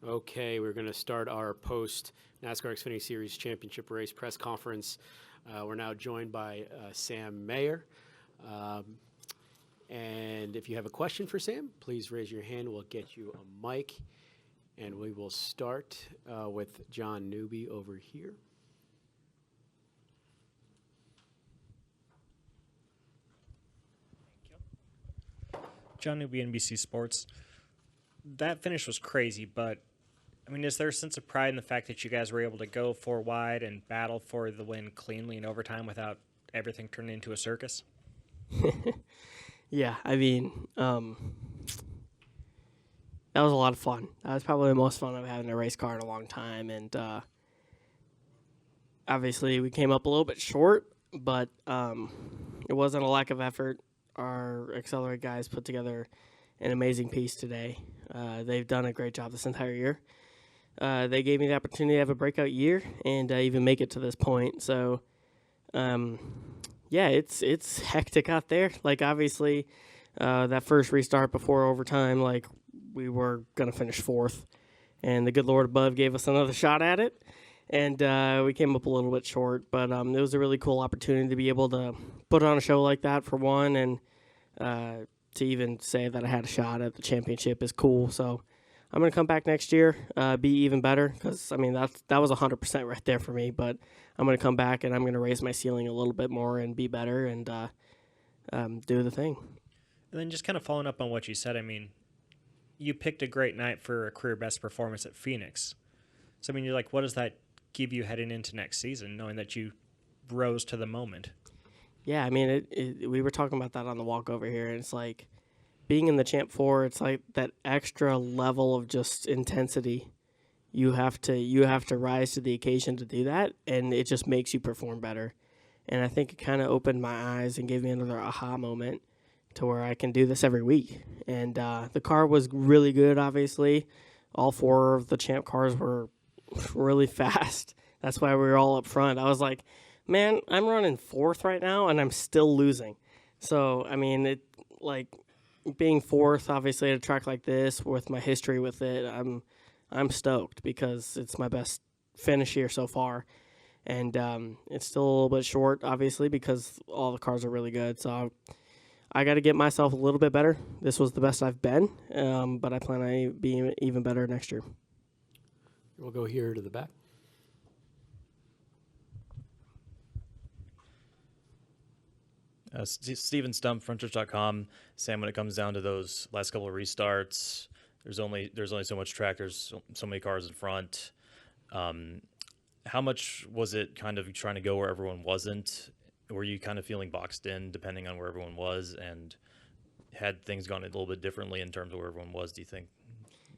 Okay, we're going to start our post NASCAR Xfinity Series Championship Race press conference. We're now joined by Sam Mayer. And if you have a question for Sam, please raise your hand. We'll get you a mic. And we will start with John Newby over here. John Newby, NBC Sports. That finish was crazy, but I mean, is there a sense of pride in the fact that you guys were able to go four wide and battle for the win cleanly in overtime without everything turning into a circus? Yeah, I mean, that was a lot of fun. That was probably the most fun I've had in a race car in a long time, and obviously we came up a little bit short, but it wasn't a lack of effort. Our Accelerate guys put together an amazing piece today. They've done a great job this entire year. They gave me the opportunity to have a breakout year and even make it to this point. So, yeah, it's hectic out there. Like, obviously, that first restart before overtime, like, we were going to finish fourth. And the good Lord above gave us another shot at it. And we came up a little bit short. But it was a really cool opportunity to be able to put on a show like that, for one. And to even say that I had a shot at the championship is cool. So I'm going to come back next year, be even better, because, I mean, that was 100% right there for me. But I'm going to come back, and I'm going to raise my ceiling a little bit more and be better and do the thing. And then just kind of following up on what you said, I mean, you picked a great night for a career best performance at Phoenix. So, I mean, you're like, what does that give you heading into next season, knowing that you rose to the moment? Yeah, I mean, we were talking about that on the walk over here, and it's like being in the Champ 4, it's like that extra level of just intensity. You have to rise to the occasion to do that, and it just makes you perform better. And I think it kind of opened my eyes and gave me another aha moment to where I can do this every week. And the car was really good, obviously. All four of the Champ cars were really fast. That's why we were all up front. I was like, man, I'm running fourth right now, and I'm still losing. So, I mean, it like being fourth, obviously, at a track like this, with my history with it, I'm stoked because it's my best finish here so far. And it's still a little bit short, obviously, because all the cars are really good. So I got to get myself a little bit better. This was the best I've been, but I plan on being even better next year. We'll go here to the back. Steven Stump, frontchurch.com. Sam, when it comes down to those last couple of restarts, there's only so much track. There's so many cars in front. How much was it kind of trying to go where everyone wasn't? Were you kind of feeling boxed in depending on where everyone was? And had things gone a little bit differently in terms of where everyone was, do you think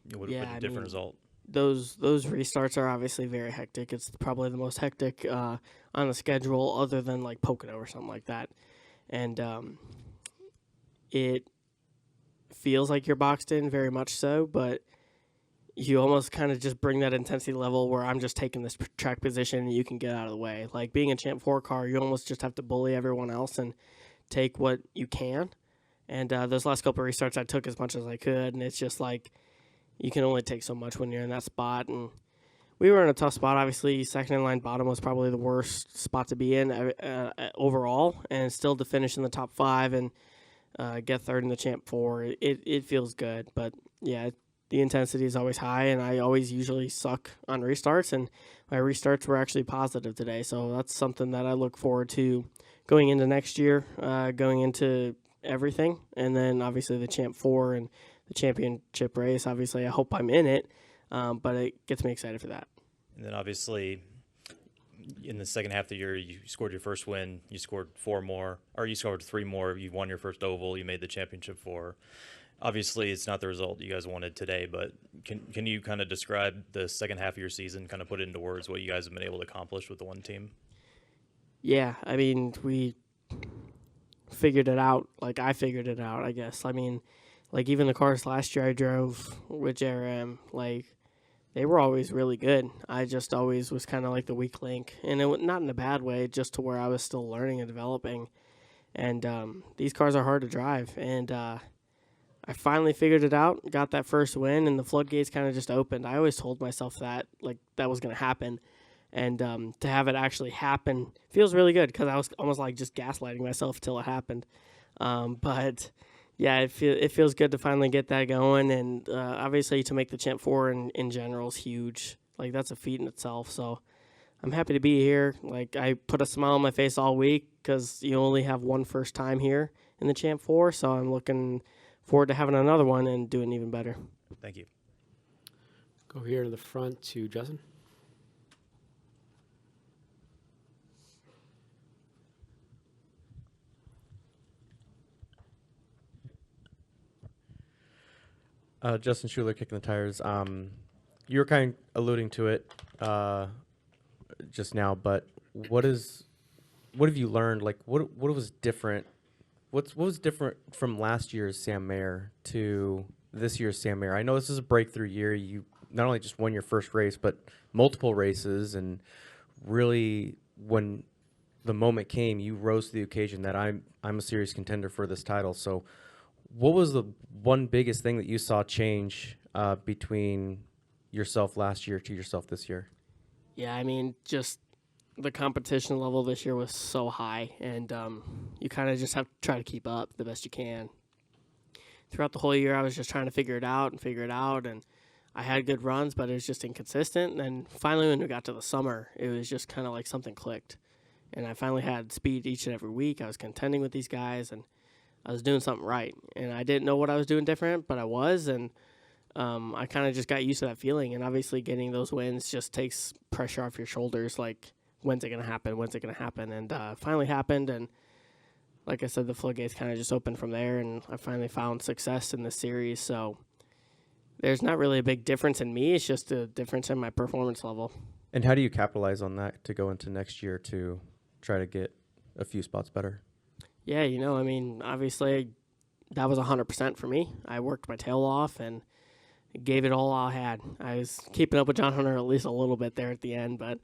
it would have been a different result? Those restarts are obviously very hectic. It's probably the most hectic on the schedule other than like Pocono or something like that. And it feels like you're boxed in, very much so, but you almost kind of just bring that intensity level where I'm just taking this track position and you can get out of the way. Like being a Champ 4 car, you almost just have to bully everyone else and take what you can. And those last couple of restarts, I took as much as I could, and it's just like you can only take so much when you're in that spot. And we were in a tough spot. Obviously, second in line bottom was probably the worst spot to be in overall, and still to finish in the top 5 and get third in the Champ 4. It feels good. But, yeah, the intensity is always high, and I always usually suck on restarts, and my restarts were actually positive today. So that's something that I look forward to going into next year, going into everything, and then obviously the Champ 4 and the championship race. Obviously, I hope I'm in it, but it gets me excited for that. And then obviously in the second half of the year, you scored your first win. You scored 4 more, or you scored 3 more. You won your first oval. You made the championship 4. Obviously, it's not the result you guys wanted today, but can you kind of describe the second half of your season, kind of put it into words what you guys have been able to accomplish with the one team? Yeah, I mean, we figured it out. Like, I figured it out, I guess. I mean, like, even the cars last year I drove with JRM, like, they were always really good. I just always was kind of like the weak link. And it not in a bad way, just to where I was still learning and developing. And these cars are hard to drive. And I finally figured it out, got that first win, and the floodgates kind of just opened. I always told myself that, like, that was going to happen. And to have it actually happen feels really good because I was almost like just gaslighting myself till it happened. But yeah, it feels good to finally get that going. And obviously to make the Champ 4 in general is huge. Like, that's a feat in itself. So I'm happy to be here. Like, I put a smile on my face all week because you only have one first time here in the Champ 4. So I'm looking forward to having another one and doing even better. Thank you. Go here to the front to Justin. Justin Schuler, Kicking the Tires. You were kind of alluding to it just now, but what have you learned? Like, what was different? What was different from last year's Sam Mayer to this year's Sam Mayer? I know this is a breakthrough year. You not only just won your first race, but multiple races, and really, when the moment came, you rose to the occasion that I'm a serious contender for this title. So, what was the one biggest thing that you saw change between yourself last year to yourself this year? Yeah, I mean, just the competition level this year was so high, and you kind of just have to try to keep up the best you can. Throughout the whole year, I was just trying to figure it out, and I had good runs, but it was just inconsistent. And finally, when we got to the summer, it was just kind of like something clicked, and I finally had speed each and every week. I was contending with these guys, and I was doing something right, and I didn't know what I was doing different, but I was, and I kind of just got used to that feeling. And obviously, getting those wins just takes pressure off your shoulders. Like, when's it gonna happen? When's it gonna happen? And finally happened. And like I said, the floodgates kind of just opened from there, and I finally found success in this series. So there's not really a big difference in me. It's just a difference in my performance level. And how do you capitalize on that to go into next year to try to get a few spots better? Yeah, I mean, obviously that was 100% for me. I worked my tail off and gave it all I had. I was keeping up with John Hunter at least a little bit there at the end, but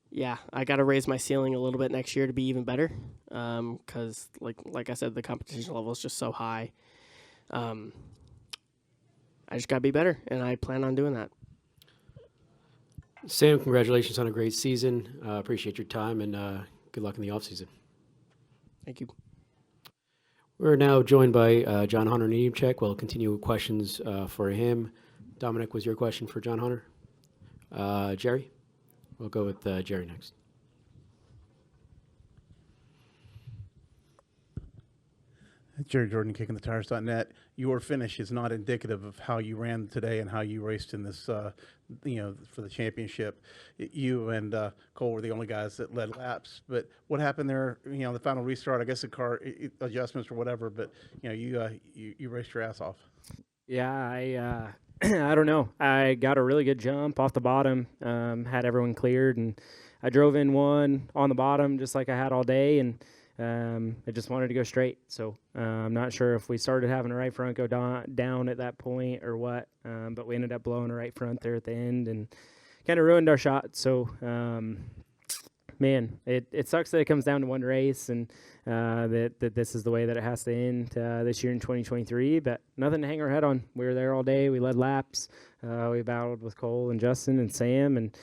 yeah, I got to raise my ceiling a little bit next year to be even better because, like I said, the competition level is just so high. I just got to be better, and I plan on doing that. Sam, congratulations on a great season. Appreciate your time, and good luck in the offseason. Thank you. We're now joined by John Hunter Nemechek. We'll continue with questions for him. Dominic, was your question for John Hunter? Jerry? We'll go with Jerry next. Jerry Jordan, KickingTheTires.net. Your finish is not indicative of how you ran today and how you raced in this, for the championship. You and Cole were the only guys that led laps. But what happened there? The final restart. I guess the car adjustments or whatever. But you raced your ass off. Yeah, I I don't know. I got a really good jump off the bottom. Had everyone cleared, and I drove in one on the bottom just like I had all day, and I just wanted to go straight. So I'm not sure if we started having a right front go down at that point or what, but we ended up blowing a right front there at the end and kind of ruined our shot. So, man, it sucks that it comes down to one race and that this is the way that it has to end this year in 2023, but nothing to hang our head on. We were there all day. We led laps. We battled with Cole and Justin and Sam and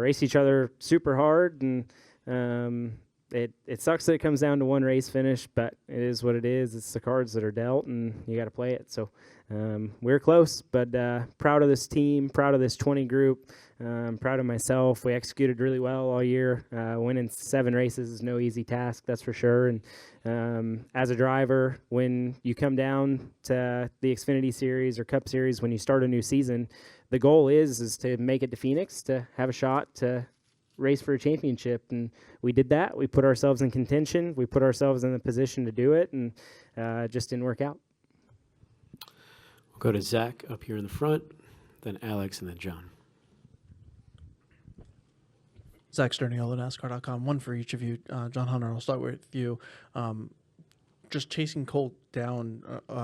raced each other super hard, and it sucks that it comes down to one race finish, but it is what it is. It's the cards that are dealt, and you got to play it. So we're close, but proud of this team, proud of this 20 group, proud of myself. We executed really well all year. Winning 7 races is no easy task, that's for sure. And as a driver, when you come down to the Xfinity Series or Cup Series, when you start a new season, the goal is to make it to Phoenix, to have a shot to race for a championship, and we did that. We put ourselves in contention. We put ourselves in the position to do it, and it just didn't work out. We'll go to Zach up here in the front, then Alex, and then John. Zach Sterniolo, NASCAR.com. One for each of you. John Hunter, I'll start with you. Just chasing Colt down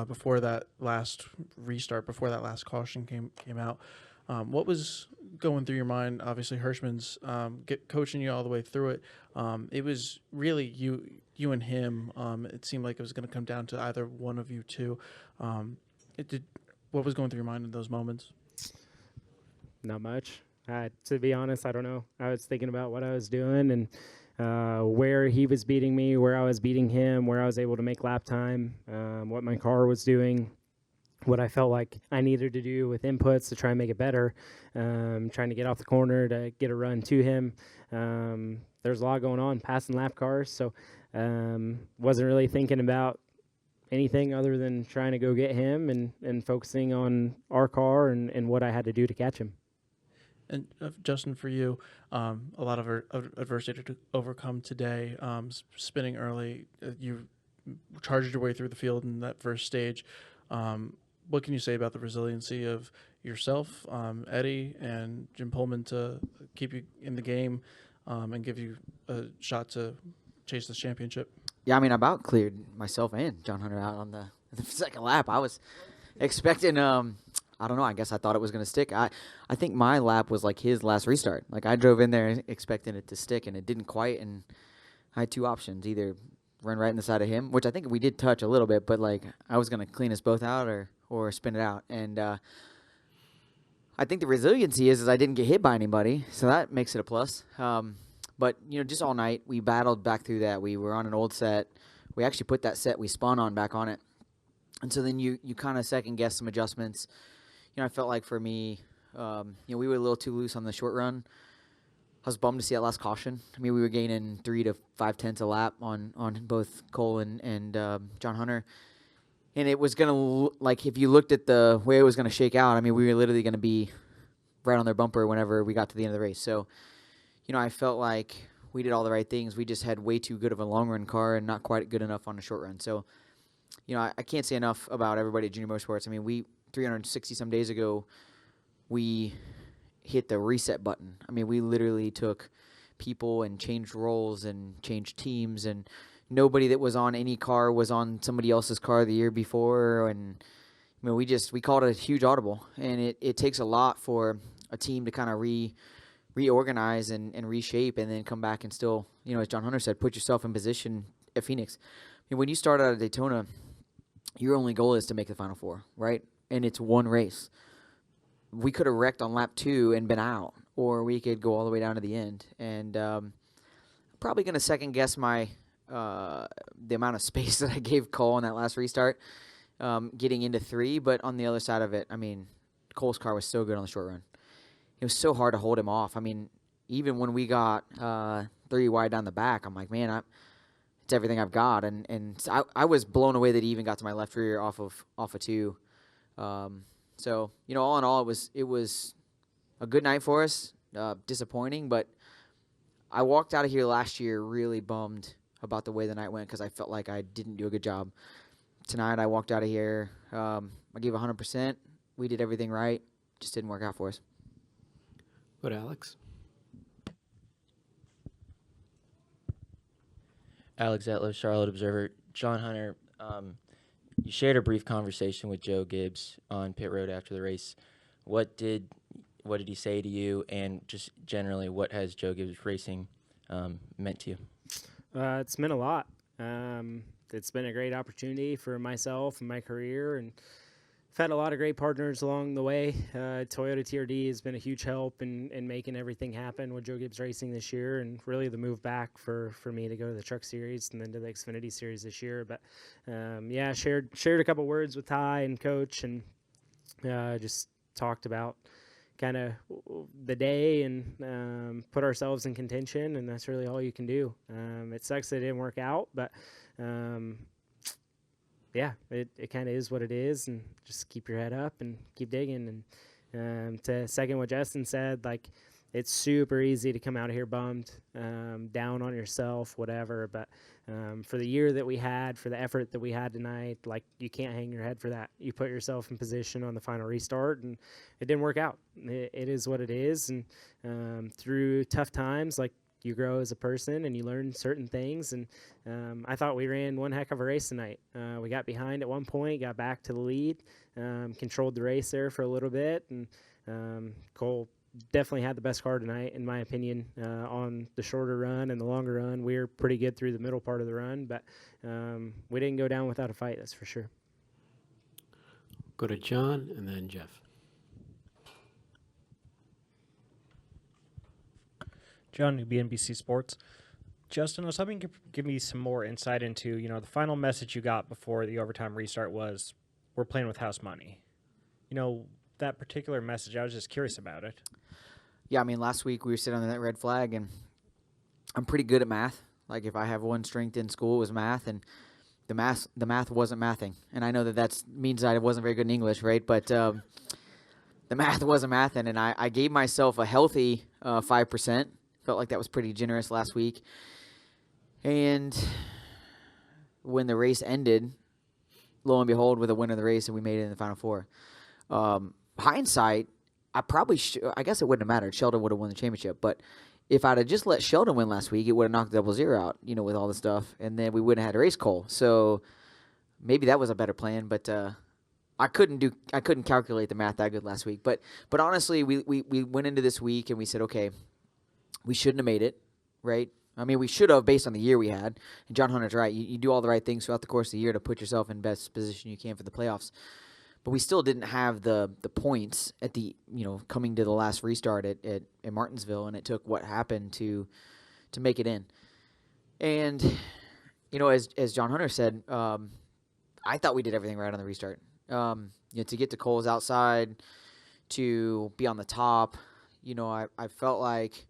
before that last restart, before that last caution came out. What was going through your mind? Obviously, Hirschman's coaching you all the way through it. It was really you and him. It seemed like it was going to come down to either one of you two. What was going through your mind in those moments? Not much. To be honest, I don't know. I was thinking about what I was doing and where he was beating me, where I was beating him, where I was able to make lap time, what my car was doing, what I felt like I needed to do with inputs to try and make it better, trying to get off the corner to get a run to him. There's a lot going on, passing lap cars, so wasn't really thinking about anything other than trying to go get him and focusing on our car and what I had to do to catch him. And Justin, for you, a lot of adversity to overcome today. Spinning early, you charged your way through the field in that first stage. What can you say about the resiliency of yourself, Eddie, and Jim Pullman to keep you in the game and give you a shot to chase this championship? Yeah, I mean, I about cleared myself and John Hunter out on the second lap. I was expecting, I don't know, I guess I thought it was going to stick. I think my lap was like his last restart. Like, I drove in there expecting it to stick, and it didn't quite, and I had two options, either run right in the side of him, which I think we did touch a little bit, but, like, I was going to clean us both out or spin it out. And I think the resiliency is I didn't get hit by anybody, so that makes it a plus. But, you know, just all night, we battled back through that. We were on an old set. We actually put that set we spun on back on it. And so then you kind of second-guess some adjustments. You know, I felt like for me, you know, we were a little too loose on the short run. I was bummed to see that last caution. I mean, we were gaining 3 to 5/10 a lap on both Cole and John Hunter. And it was going to, like, if you looked at the way it was going to shake out, I mean, we were literally going to be right on their bumper whenever we got to the end of the race. So, you know, I felt like we did all the right things. We just had way too good of a long-run car and not quite good enough on the short run. So, you know, I can't say enough about everybody at Junior Motorsports. I mean, 360-some days ago, we hit the reset button. I mean, we literally took people and changed roles and changed teams, and nobody that was on any car was on somebody else's car the year before. And, I mean, we called it a huge audible, and it takes a lot for a team to kind of reorganize and reshape and then come back and still, you know, as John Hunter said, put yourself in position at Phoenix. I mean, when you start out at Daytona, your only goal is to make the Final Four, right? And it's one race. We could have wrecked on lap 2 and been out, or we could go all the way down to the end. And probably going to second guess the amount of space that I gave Cole on that last restart, getting into 3. But on the other side of it, I mean, Cole's car was so good on the short run. It was so hard to hold him off. I mean, even when we got 3 wide down the back, I'm like, man, it's everything I've got. And so I was blown away that he even got to my left rear off of 2. So, you know, all in all, it was a good night for us. Disappointing, but I walked out of here last year really bummed about the way the night went because I felt like I didn't do a good job. Tonight, I walked out of here. I gave 100%. We did everything right. Just didn't work out for us. What, Alex? Alex Etler, Charlotte Observer. John Hunter, you shared a brief conversation with Joe Gibbs on pit road after the race. What did he say to you, and just generally, what has Joe Gibbs Racing meant to you? It's meant a lot. It's been a great opportunity for myself and my career, and I've had a lot of great partners along the way. Toyota TRD has been a huge help in making everything happen with Joe Gibbs Racing this year, and really the move back for me to go to the Truck Series and then to the Xfinity Series this year. But yeah, shared a couple words with Ty and Coach, and just talked about kind of the day and put ourselves in contention, and that's really all you can do. It sucks that it didn't work out, but yeah, it kind of is what it is, and just keep your head up and keep digging. And to second what Justin said, like, it's super easy to come out of here bummed, down on yourself, whatever. But for the year that we had, for the effort that we had tonight, like, you can't hang your head for that. You put yourself in position on the final restart, and it didn't work out. It is what it is. And through tough times, like, you grow as a person and you learn certain things. And I thought we ran one heck of a race tonight. We got behind at one point, got back to the lead, controlled the race there for a little bit, and Cole definitely had the best car tonight, in my opinion. On the shorter run and the longer run, we were pretty good through the middle part of the run, but we didn't go down without a fight, that's for sure. Go to John and then Jeff. John, Newbie, NBC Sports. Justin, I was hoping you could give me some more insight into, the final message you got before the overtime restart was, we're playing with house money. That particular message, I was just curious about it. Yeah, I mean, last week we were sitting on that red flag, and I'm pretty good at math. Like, if I have one strength in school, it was math, and the math wasn't mathing. And I know that means that I wasn't very good in English, right? But the math wasn't mathing, and I gave myself a healthy 5%. Felt like that was pretty generous last week. And when the race ended, lo and behold, we're the winner of the race, and we made it in the Final Four. Hindsight, I guess it wouldn't have mattered. Sheldon would have won the championship. But if I'd have just let Sheldon win last week, it would have knocked 0-0 out, with all the stuff. And then we wouldn't have had to race Cole. So maybe that was a better plan. But I couldn't calculate the math that good last week. But honestly, we went into this week and we said, okay, we shouldn't have made it, right? I mean, we should have based on the year we had. And John Hunter's right. You do all the right things throughout the course of the year to put yourself in best position you can for the playoffs. But we still didn't have the points at the coming to the last restart at Martinsville, and it took what happened to make it in. And as John Hunter said, I thought we did everything right on the restart. To get to Cole's outside, to be on the top, I felt like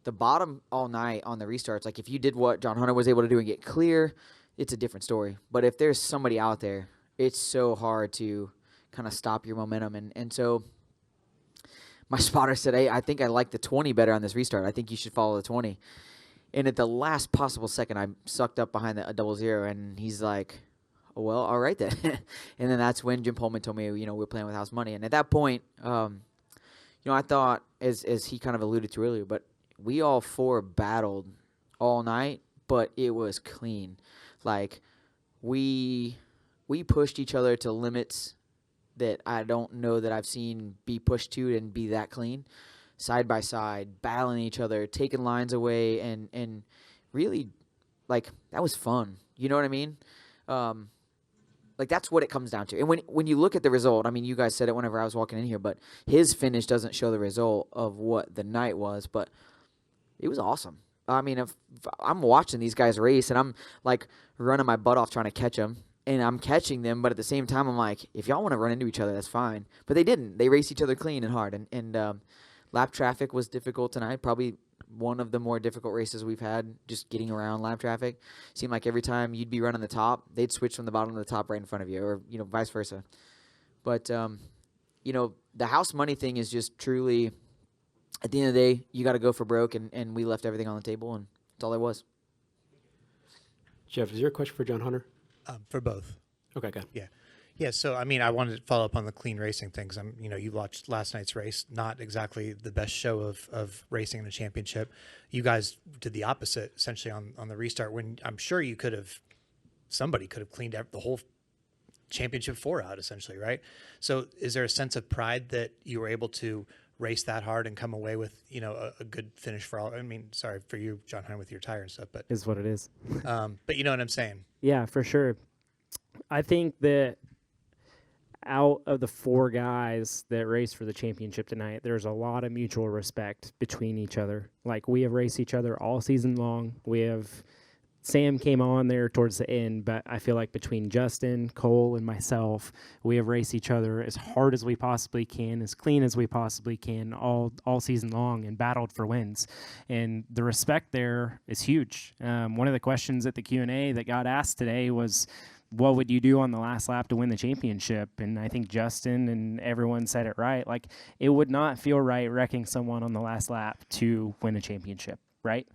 the bottom all night on the restarts. Like, if you did what John Hunter was able to do and get clear, it's a different story. But if there's somebody out there, it's so hard to kind of stop your momentum. And so my spotter said, hey, I think I like the 20 better on this restart. I think you should follow the 20. And at the last possible second, I sucked up behind a 0-0, and he's like, oh, well, all right then. And then that's when Jim Pullman told me, we're playing with house money. And at that point, I thought, as he kind of alluded to earlier, but we all four battled all night, but it was clean. Like, we pushed each other to limits that I don't know that I've seen be pushed to and be that clean. Side by side, battling each other, taking lines away, and really, like, that was fun. You know what I mean? Like, that's what it comes down to. And when you look at the result, I mean, you guys said it whenever I was walking in here, but his finish doesn't show the result of what the night was, but it was awesome. I mean, if I'm watching these guys race, and I'm, like, running my butt off trying to catch them, and I'm catching them, but at the same time, I'm like, if y'all want to run into each other, that's fine. But they didn't. They raced each other clean and hard. And lap traffic was difficult tonight, probably one of the more difficult races we've had, just getting around lap traffic. Seemed like every time you'd be running the top, they'd switch from the bottom to the top right in front of you, or, vice versa. But, the house money thing is just truly, at the end of the day, you got to go for broke, and we left everything on the table, and that's all there was. Jeff, is there a question for John Hunter? For both. Okay, good. Yeah. So, I mean, I wanted to follow up on the clean racing things. You watched last night's race, not exactly the best show of racing in the championship. You guys did the opposite, essentially, on the restart, when I'm sure somebody could have cleaned the whole championship 4 out, essentially, right? So is there a sense of pride that you were able to race that hard and come away with, a good finish for all? I mean, sorry for you, John Hunter, with your tire and stuff, but Is what it is. but you know what I'm saying? Yeah, for sure. I think that out of the 4 guys that raced for the championship tonight, there's a lot of mutual respect between each other. Like, we have raced each other all season long. Sam came on there towards the end, but I feel like between Justin, Cole, and myself, we have raced each other as hard as we possibly can, as clean as we possibly can, all season long, and battled for wins. And the respect there is huge. One of the questions at the Q&A that got asked today was, what would you do on the last lap to win the championship? And I think Justin and everyone said it right. Like, it would not feel right wrecking someone on the last lap to win a championship. Right.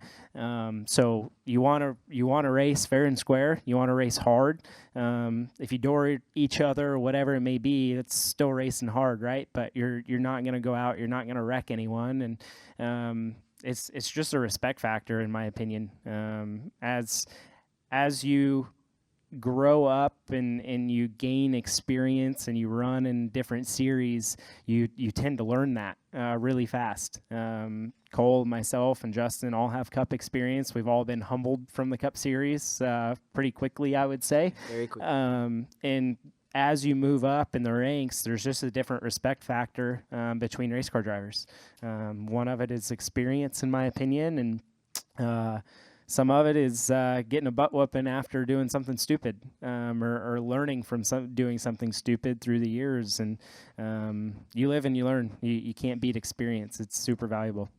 So you want to race fair and square. You want to race hard. If you door each other or whatever it may be, it's still racing hard, right? But you're not going to go out. You're not going to wreck anyone. And it's just a respect factor, in my opinion. As you grow up and you gain experience and you run in different series, you tend to learn that really fast. Cole, myself, and Justin all have Cup experience. We've all been humbled from the Cup series pretty quickly, I would say. Very quickly. And as you move up in the ranks, there's just a different respect factor between race car drivers. One of it is experience, in my opinion, and some of it is getting a butt whooping after doing something stupid, or learning from doing something stupid through the years. And you live and you learn. You can't beat experience. It's super valuable.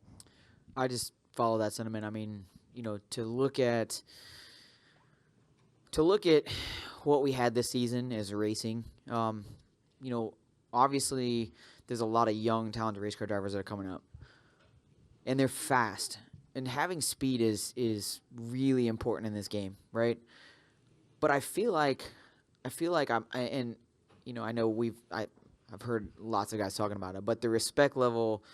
I just follow that sentiment. I mean, to look at what we had this season as racing, obviously there's a lot of young, talented race car drivers that are coming up, and they're fast. And having speed is really important in this game, right? But I feel like I know I've heard lots of guys talking about it, but the respect level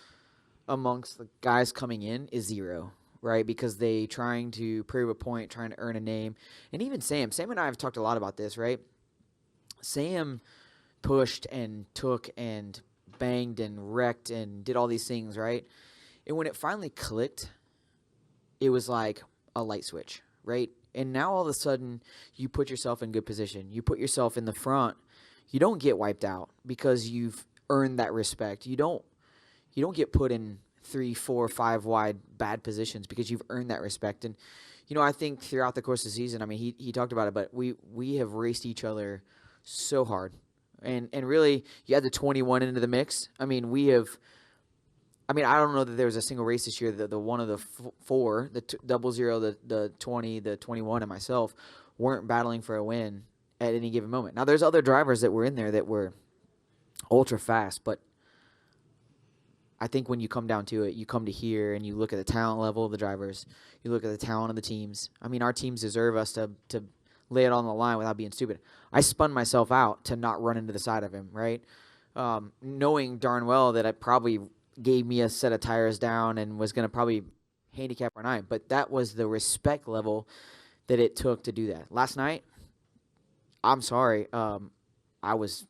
amongst the guys coming in is zero, right? Because they trying to prove a point, trying to earn a name. And even Sam and I have talked a lot about this, right? Sam pushed and took and banged and wrecked and did all these things, right? And when it finally clicked, it was like a light switch, right? And now all of a sudden you put yourself in good position. You put yourself in the front. You don't get wiped out because you've earned that respect. You don't get put in 3, 4, 5 wide bad positions because you've earned that respect. And, I think throughout the course of the season, I mean, he talked about it, but we have raced each other so hard. And really, you add the 21 into the mix. I mean, I don't know that there was a single race this year that the one of the 4, the 00, the 20, the 21, and myself weren't battling for a win at any given moment. Now, there's other drivers that were in there that were ultra fast, but I think when you come down to it, you come to here and you look at the talent level of the drivers, you look at the talent of the teams. I mean, our teams deserve us to lay it on the line without being stupid. I spun myself out to not run into the side of him, right? Knowing darn well that I probably gave me a set of tires down and was going to probably handicap our 9. But that was the respect level that it took to do that. Last night, I'm sorry, I was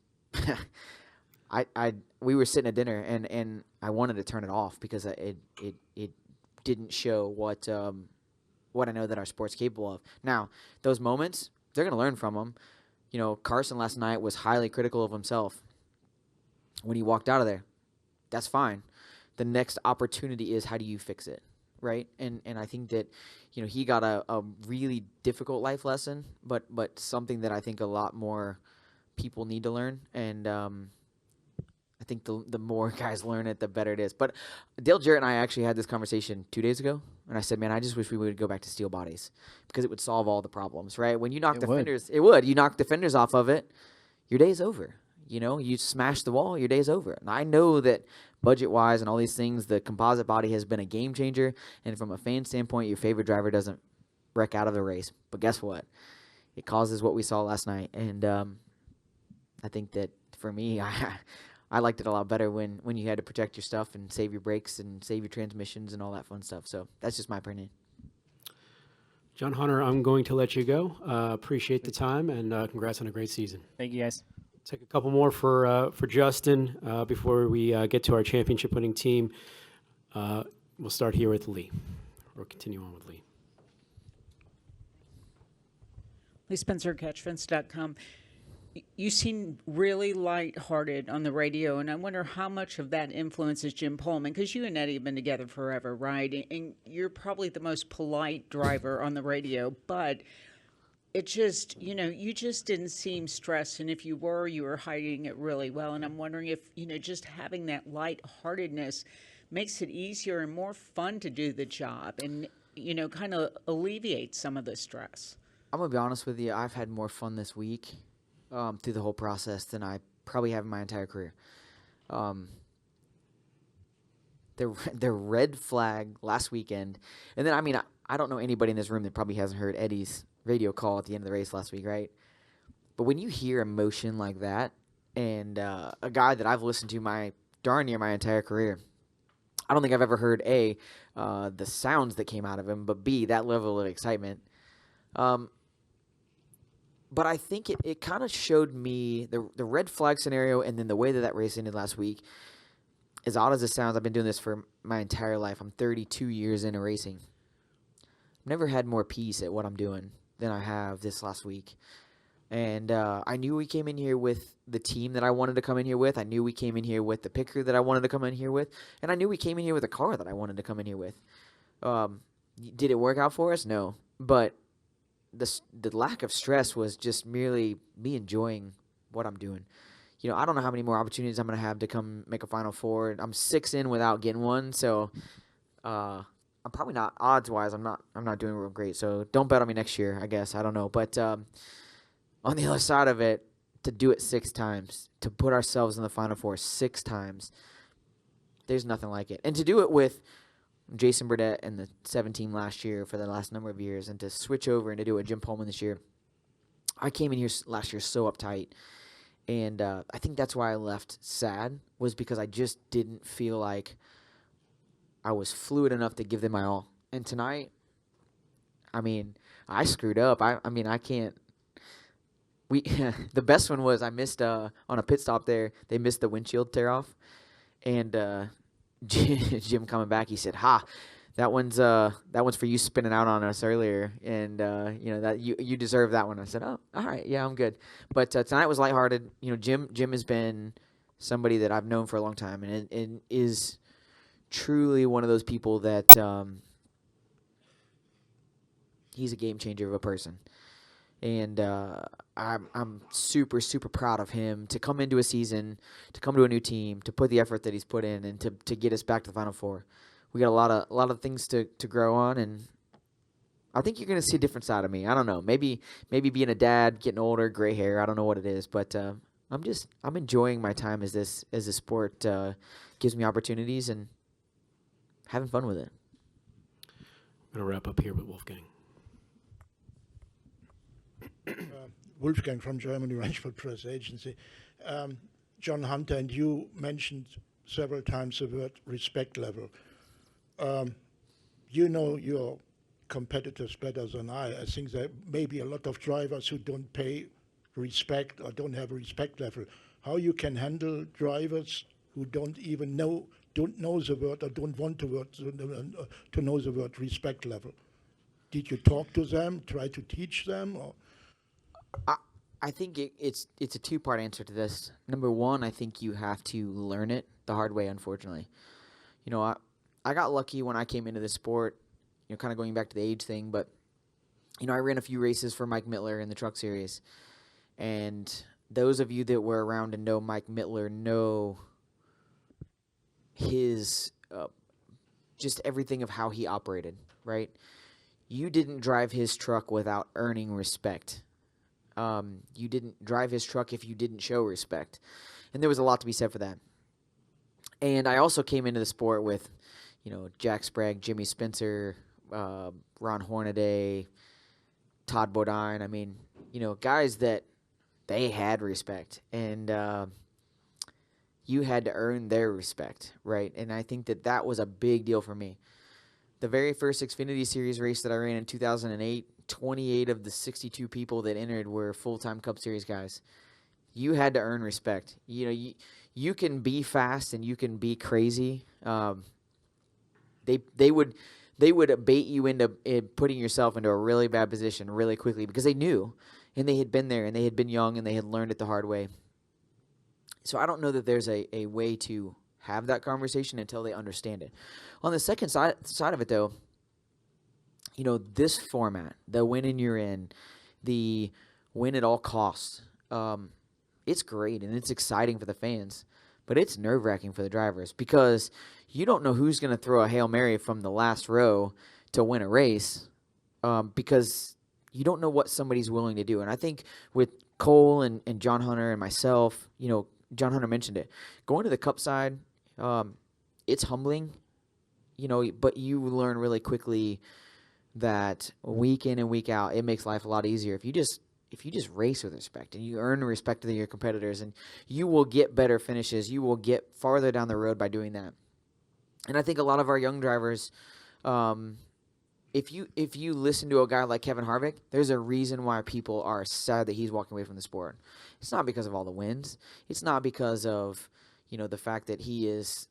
we were sitting at dinner and I wanted to turn it off because it didn't show what I know that our sport's capable of. Now, those moments, they're going to learn from them. Carson last night was highly critical of himself when he walked out of there. That's fine. The next opportunity is how do you fix it, right? And I think that, he got a really difficult life lesson, but something that I think a lot more people need to learn. And I think the more guys learn it, the better it is. But Dale Jarrett and I actually had this conversation 2 days ago, and I said, man, I just wish we would go back to steel bodies because it would solve all the problems, right? When you knock defenders, it would. You knock defenders off of it, your day's over. You smash the wall, your day's over. And I know that budget-wise and all these things, the composite body has been a game changer. And from a fan standpoint, your favorite driver doesn't wreck out of the race. But guess what? It causes what we saw last night. And I think that for me, I liked it a lot better when you had to protect your stuff and save your brakes and save your transmissions and all that fun stuff. So that's just my opinion. John Hunter, I'm going to let you go. Appreciate the time, and congrats on a great season. Thank you, guys. Take a couple more for Justin before we get to our championship-winning team. We'll start here with Lee, or continue on with Lee. Lee Spencer, CatchFence.com. You seem really lighthearted on the radio, and I wonder how much of that influences Jim Pullman, because you and Eddie have been together forever, right? And you're probably the most polite driver on the radio, but it just, you just didn't seem stressed, and if you were hiding it really well. And I'm wondering if, just having that lightheartedness makes it easier and more fun to do the job and, kind of alleviate some of the stress. I'm going to be honest with you. I've had more fun this week through the whole process than I probably have in my entire career. The red flag last weekend, and then, I don't know anybody in this room that probably hasn't heard Eddie's radio call at the end of the race last week, right? But when you hear emotion like that, and a guy that I've listened to darn near my entire career, I don't think I've ever heard A, the sounds that came out of him, but B, that level of excitement. but I think it kind of showed me the red flag scenario, and then the way that race ended last week. As odd as it sounds, I've been doing this for my entire life. I'm 32 years into racing. I've never had more peace at what I'm doing than I have this last week. And I knew we came in here with the team that I wanted to come in here with. I knew we came in here with the picker that I wanted to come in here with. And I knew we came in here with a car that I wanted to come in here with. Did it work out for us? No. But the lack of stress was just merely me enjoying what I'm doing. You know, I don't know how many more opportunities I'm going to have to come make a Final Four. I'm 6 in without getting one, so I'm probably not odds-wise. I'm not doing real great. So don't bet on me next year, I guess. I don't know. But on the other side of it, to do it 6 times, to put ourselves in the Final Four 6 times, there's nothing like it. And to do it with Jason Burdett and the 7 team last year for the last number of years, and to switch over and to do it with Jim Pullman this year, I came in here last year so uptight. And I think that's why I left sad, was because I just didn't feel like I was fluid enough to give them my all. And tonight, I mean, I screwed up. I mean, I can't. The best one was I missed on a pit stop there. They missed the windshield tear off, and Jim coming back, he said, "Ha, that one's for you spinning out on us earlier, and you know that you deserve that one." I said, "Oh, all right, yeah, I'm good." But tonight was lighthearted. You know, Jim has been somebody that I've known for a long time, and is truly one of those people that he's a game changer of a person. And I'm super, super proud of him to come into a season, to come to a new team, to put the effort that he's put in, and to get us back to the Final Four. We got a lot of things to grow on, and I think you're going to see a different side of me. I don't know. Maybe being a dad, getting older, gray hair. I don't know what it is, but I'm enjoying my time as the sport gives me opportunities and having fun with it. I'm going to wrap up here with Wolfgang. Wolfgang from Germany, Ranchford Press Agency. John Hunter, and you mentioned several times the word respect level. You know your competitors better than I. I think there may be a lot of drivers who don't pay respect or don't have a respect level. How you can handle drivers who don't know the word or don't want to know the word respect level? Did you talk to them, try to teach them, or? I think it's a 2-part answer to this. Number one, I think you have to learn it the hard way, unfortunately. You know, I got lucky when I came into this sport, you know, kind of going back to the age thing, but, you know, I ran a few races for Mike Mittler in the Truck Series. And those of you that were around and know Mike Mittler know his just everything of how he operated, right? You didn't drive his truck without earning respect. You didn't drive his truck if you didn't show respect. And there was a lot to be said for that. And I also came into the sport with, you know, Jack Sprague, Jimmy Spencer, Ron Hornaday, Todd Bodine. I mean, you know, guys that they had respect. And you had to earn their respect, right? And I think that was a big deal for me. The very first Xfinity Series race that I ran in 2008, 28 of the 62 people that entered were full-time Cup Series guys. You had to earn respect. You know, you can be fast and you can be crazy. They would bait you into putting yourself into a really bad position really quickly because they knew, and they had been there, and they had been young, and they had learned it the hard way. So I don't know that there's a way to have that conversation until they understand it. On the second side of it, though, you know, this format, the win and you're in, the win at all costs, it's great and it's exciting for the fans, but it's nerve-wracking for the drivers because you don't know who's going to throw a Hail Mary from the last row to win a race because you don't know what somebody's willing to do. And I think with Cole and John Hunter and myself, you know, John Hunter mentioned it, going to the Cup side, it's humbling, you know, but you learn really quickly that week in and week out, it makes life a lot easier if you just race with respect and you earn the respect of your competitors, and you will get better finishes. You will get farther down the road by doing that. And I think a lot of our young drivers, if you listen to a guy like Kevin Harvick, there's a reason why people are sad that he's walking away from the sport. It's not because of all the wins. It's not because of, the fact that he is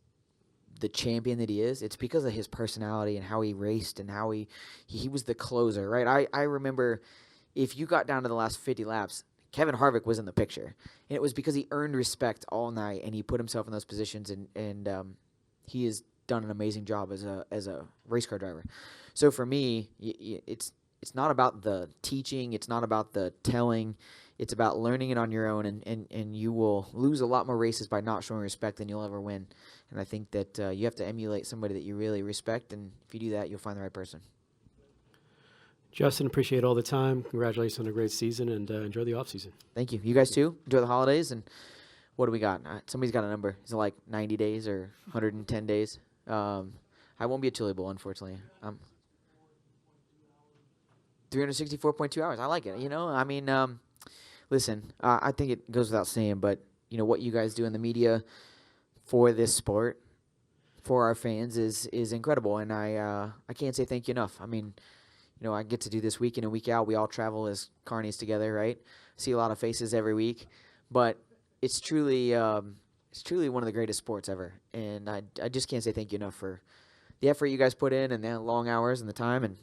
the champion that he is. It's because of his personality and how he raced and how he was the closer, right? I remember if you got down to the last 50 laps, Kevin Harvick was in the picture. And it was because he earned respect all night and he put himself in those positions and he has done an amazing job as a race car driver. So for me, it's not about the teaching, it's not about the telling, it's about learning it on your own, and you will lose a lot more races by not showing respect than you'll ever win. And I think that you have to emulate somebody that you really respect, and if you do that, you'll find the right person. Justin, appreciate all the time. Congratulations on a great season, and enjoy the offseason. Thank you. You guys too. Enjoy the holidays, and what do we got? Somebody's got a number. Is it like 90 days or 110 days? I won't be at Chili Bowl, unfortunately. 364.2 hours. I like it. Listen, I think it goes without saying, but what you guys do in the media for this sport, for our fans, is incredible, and I can't say thank you enough. I get to do this week in and week out. We all travel as carnies together, right? See a lot of faces every week, but it's truly one of the greatest sports ever, and I just can't say thank you enough for the effort you guys put in and the long hours and the time. And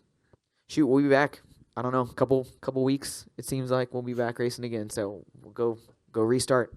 shoot, we'll be back. I don't know, couple weeks. It seems like we'll be back racing again. So we'll go restart.